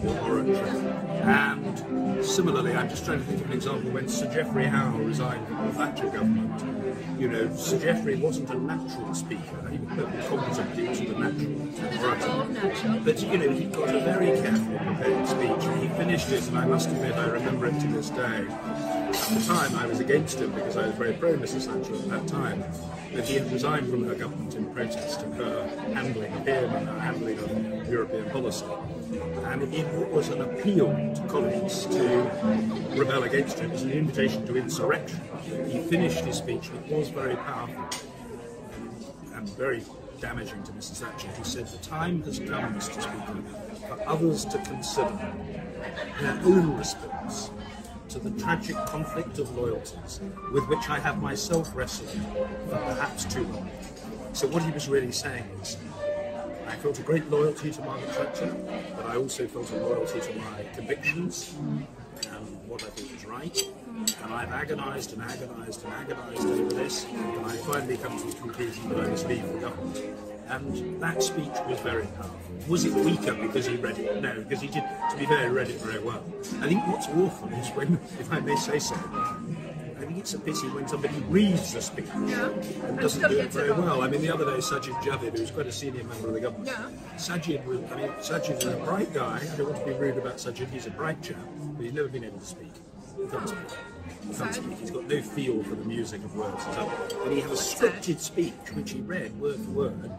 or oratory. And similarly, I'm just trying to think of an example when Sir Geoffrey Howe resigned from the Thatcher government. Sir Geoffrey wasn't a natural speaker. He was perfectly competent, he wasn't a natural orator. But, he got a very carefully prepared speech, and he finished it, and I must admit, I remember it to this day. At the time, I was against him because I was very pro Mrs. Thatcher at that time. But he had resigned from her government in protest of her handling of him and her handling of European policy. And it was an appeal to colleagues to rebel against him. It was an invitation to insurrection. He finished his speech, and it was very powerful and very damaging to Mrs. Thatcher. He said, the time has come, Mr. Speaker, for others to consider their own response to the tragic conflict of loyalties with which I have myself wrestled for perhaps too long. So what he was really saying is, I felt a great loyalty to Margaret Thatcher, but I also felt a loyalty to my convictions and what I thought was right. And I've agonised over this, and I finally come to the conclusion that I must leave the government. And that speech was very powerful. Was it weaker because he read it? No, because he did, to be fair, he read it very well. I think what's awful is when, if I may say so, I think it's a pity when somebody reads the speech and doesn't do it very well. I mean, the other day, Sajid Javid, who's quite a senior member of the government, Sajid is a bright guy. I don't want to be rude about Sajid, he's a bright chap, but he's never been able to speak. He can't speak. He's got no feel for the music of words. And he had a scripted speech which he read word for word,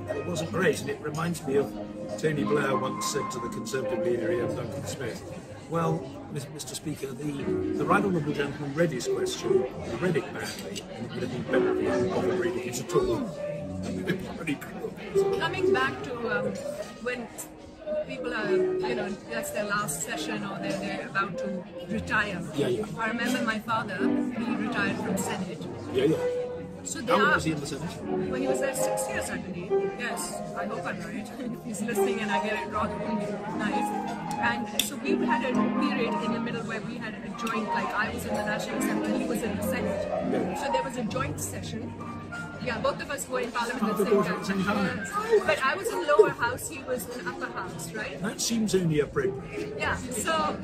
and it wasn't great. And it reminds me of Tony Blair once said to the Conservative leader Ian Duncan Smith, "Well, Mr. Speaker, the right honourable gentleman read his question, he read it badly, and it would have been better if he hadn't bothered reading it at all." Pretty cool. Coming back to when people are, that's their last session or they're about to retire. Yeah. I remember my father, he retired from Senate. Yeah. So How long was he in the Senate? When he was there 6 years, I believe. Yes, I hope I'm right. If he's listening and I get it wrong, it wouldn't be nice. And so we had a period in the middle where we had a joint, like I was in the National Assembly, he was in the Senate. Yeah. So there was a joint session. Yeah, both of us were in Parliament at the same time. Yes. But I was in lower house, he was in upper house, right? That seems only appropriate. Yeah, so,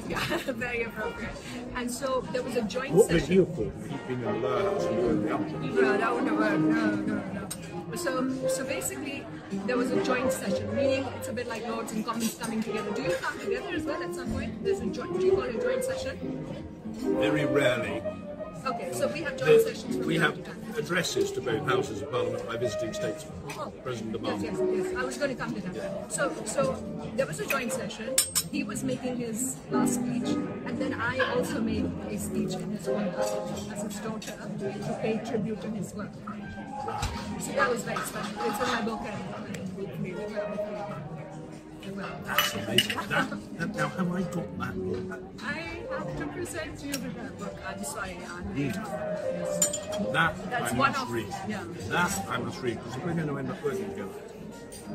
very appropriate. And so there was a joint What session. was your fault? He'd been in the lower house and you were in the upper? No, that wouldn't work. No. So basically, there was a joint session, meaning it's a bit like Lords and Commons coming together. Do you come together as well at some point? There's a joint. Do you call it a joint session? Very rarely. Okay, so we have joint sessions from We time have to time. addresses to both houses of Parliament by visiting statesmen. President Obama. Yes. I was going to come to that. So there was a joint session. He was making his last speech, and then I also made a speech in his honor as his daughter to pay tribute to his work. So that was very special. It's in my book, That's amazing. Now, have I got that book? I have to present you with that book. I'm sorry. That I must read. Yeah. That I must read, because if we're going to end up working together,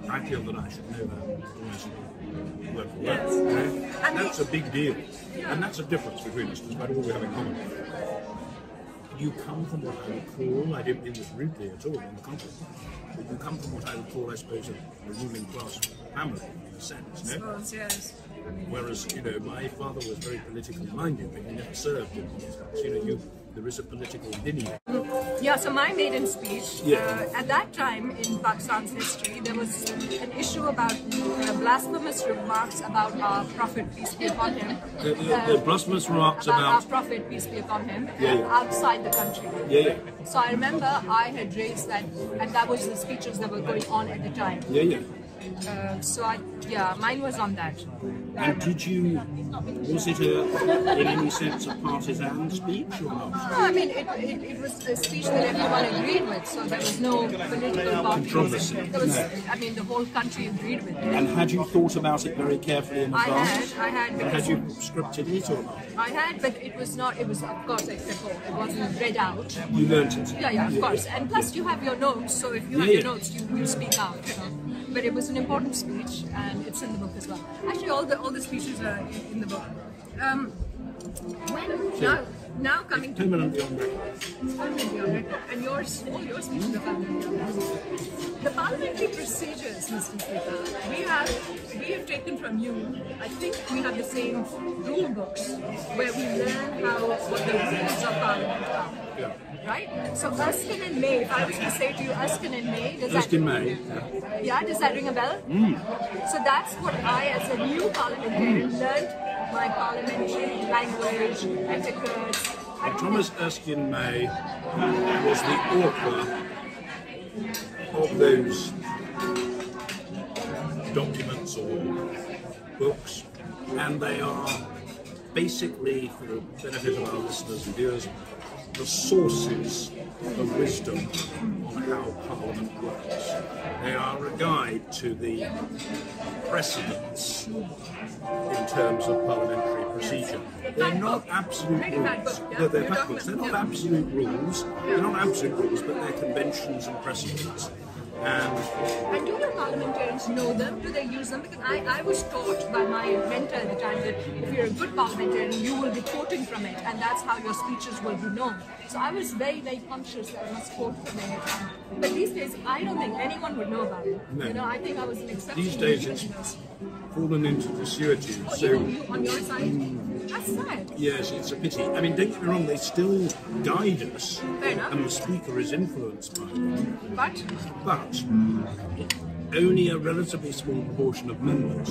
I feel that I should know that almost word for word. Yes. Okay? That's a big deal. And that's a difference between us, despite all we have in common. You come from what I would call, I don't mean this rudely at all, in the compliment, but you come from what I would call, I suppose, a ruling class family, in a sense, no? Yes. Whereas, my father was very politically minded, but he never served in politics. There is a political lineage. Yeah, so my maiden speech, at that time in Pakistan's history, there was an issue about blasphemous remarks about our Prophet, peace be upon him. The blasphemous remarks about our about... Prophet, peace be upon him, Yeah. outside the country. Yeah. So I remember I had raised that, and that was the speeches that were going on at the time. Yeah. Mine was on that. And was it in any sense a partisan speech or not? No, I mean, it was a speech that everyone agreed with, so there was no political controversy. The whole country agreed with it. And had you thought about it very carefully in advance? I had. And had you scripted it or not? I had, but it was, of course, I said, it wasn't read out. You learnt it? Yeah, of course. And plus you have your notes, so if you have your notes, you speak out, But it was an important speech, and it's in the book as well. Actually, all the speeches are in the book. Now coming to permanently on record. Permanently on record, and all your speeches are permanently on record. The parliamentary procedures, Mr. Speaker, we have taken from you. I think we have the same rule books where we learn what the rules of Parliament are. Yeah. Right? So Erskine and May, if I was to say to you Erskine and May, does that ring a bell? So that's what I, as a new parliamentarian, learned my parliamentary language, etiquette. Thomas Erskine May was the author of those documents or books, and they are basically, for the benefit of our listeners and viewers, the sources of wisdom on how Parliament works. They are a guide to the precedents in terms of parliamentary procedure. They're not absolute rules. They're backwards. They're not absolute rules. They're not absolute rules, but they're conventions and precedents. And do your parliamentarians know them? Do they use them? Because I was taught by my mentor at the time that if you're a good parliamentarian, you will be quoting from it, and that's how your speeches will be known. So I was very, very conscious that I must quote from it. But these days, I don't think anyone would know about it. No. I think I was an exception. These days, it's fallen into desuetude. Even you, on your side? That's sad. Yes, it's a pity. I mean, don't get me wrong, they still guide us, Fair enough. and the speaker is influenced by them. But only a relatively small proportion of members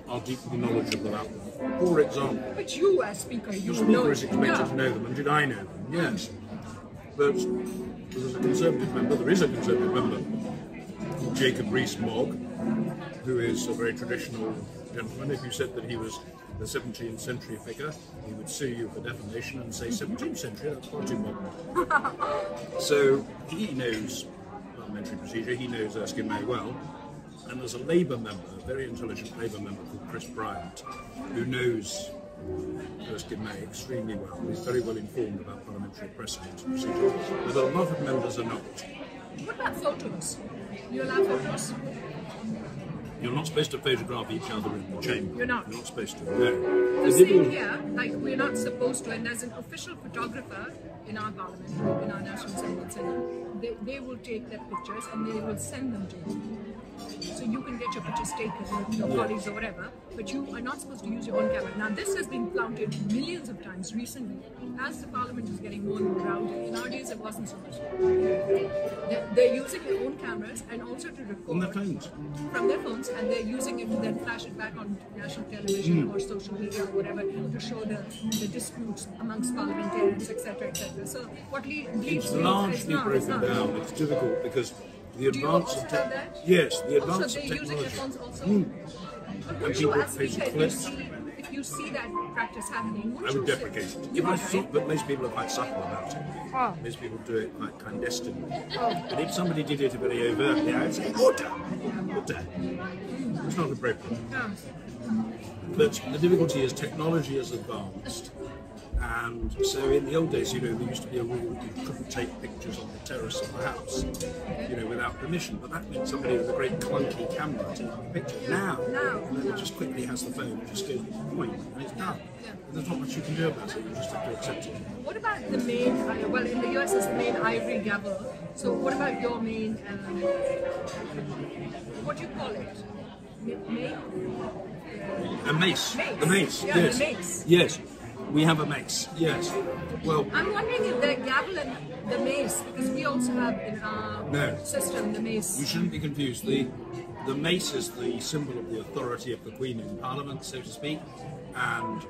are deeply knowledgeable about them. For example, But you, as Speaker, you the know Speaker is expected yeah. to know them, and did I know them? Yes. But there's a Conservative member, there is a Conservative member called Jacob Rees-Mogg, who is a very traditional gentleman. If you said that he was the 17th century figure, he would sue you for defamation and say 17th century, that's far too modern. So he knows parliamentary procedure, he knows Erskine May well, and there's a Labour member, a very intelligent Labour member called Chris Bryant, who knows Erskine May extremely well. He's very well informed about parliamentary precedent and procedure, but a lot of members are not. What about photos? Do you allow photos? You're not supposed to photograph each other in the chamber. You're not? You're not supposed to, no. The same here, like we're not supposed to, and there's an official photographer in our parliament, in our National Assembly Centre. They will take their pictures and they will send them to you. So you can get your pictures taken with your colleagues or whatever, but you are not supposed to use your own camera. Now this has been flouted millions of times recently. As the parliament is getting more and more rowdy, nowadays it wasn't so much. They're using their own cameras and also to record On their phones. from their phones, and they're using it to then flash it back on national television or social media or whatever to show the disputes amongst parliamentarians, etc., etc. So what leads It's largely broken down. It's difficult because the advance of yes, the advance so of they're using their technology. phones also. And people as face Speaker, clips. if you see that practice happening, I would deprecate it. You would, But most people are quite subtle about it. Oh. Most people do it quite clandestinely. But if somebody did it very overtly, I would say, order! Order! It's not appropriate. Yeah. But the difficulty is technology has advanced. And so in the old days, there used to be a rule that you couldn't take pictures on the terrace of the house, without permission. But that meant somebody with a great clunky camera taking a picture. Now, it just quickly has the phone, it just goes point, and it's done. And there's not much you can do about it, you just have to accept it. What about the main, well in the US it's the main ivory gavel, so what about your main, what do you call it? A mace. Mace. The mace, Yeah, yes. the mace. Yes, we have a mace, yes. Well, I'm wondering if the gavel and the mace, because we also have in our system the mace. you shouldn't be confused. The mace is the symbol of the authority of the Queen in Parliament, so to speak. And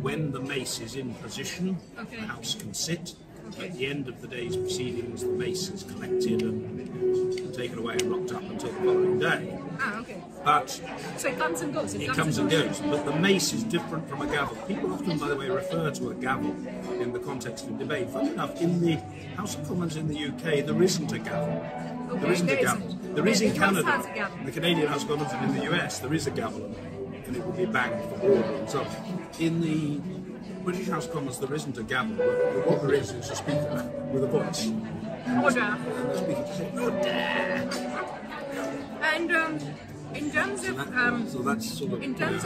when the mace is in position, the House can sit. At the end of the day's proceedings, the mace is collected and taken away and locked up until the following day. But so it comes and goes. It comes and goes. But the mace is different from a gavel. People often, by the way, refer to a gavel in the context of debate. Funny enough, in the House of Commons in the UK, there isn't a gavel. There isn't a gavel. There is in Canada, the Canadian House of Commons, and in the US, there is a gavel, and it will be banged for order and so on. In the British House of Commons, there isn't a gavel. But what there is a speaker with a voice. Order. And the speaker just says, order! And in terms of so that's sort of in terms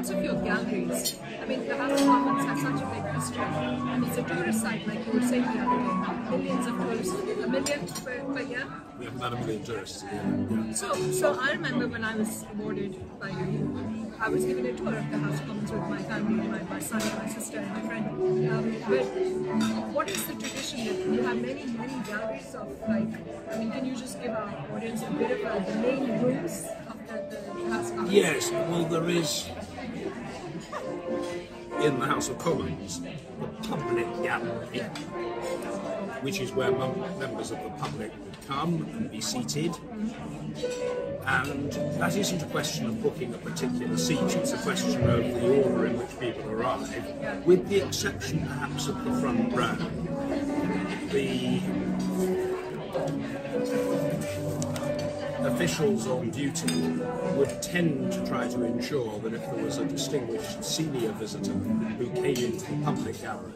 of your galleries, I mean the House of Commons has such a big history, and it's a tourist site, like you were saying the other day. Millions of tourists, a million per year. We have about 1 million tourists. Yeah. So I remember when I was awarded by you, I was given a tour of the House of Commons with my family, my son, my sister, and my friend. But what is the tradition that you have many galleries of, like, I mean, can you just give our audience a bit of the main rooms of the House of Commons? Yes, well there is, in the House of Commons, the public gallery, which is where members of the public would come and be seated. And that isn't a question of booking a particular seat, it's a question of the order in which people arrive, with the exception perhaps of the front row. The officials on duty would tend to try to ensure that if there was a distinguished senior visitor who came into the public gallery,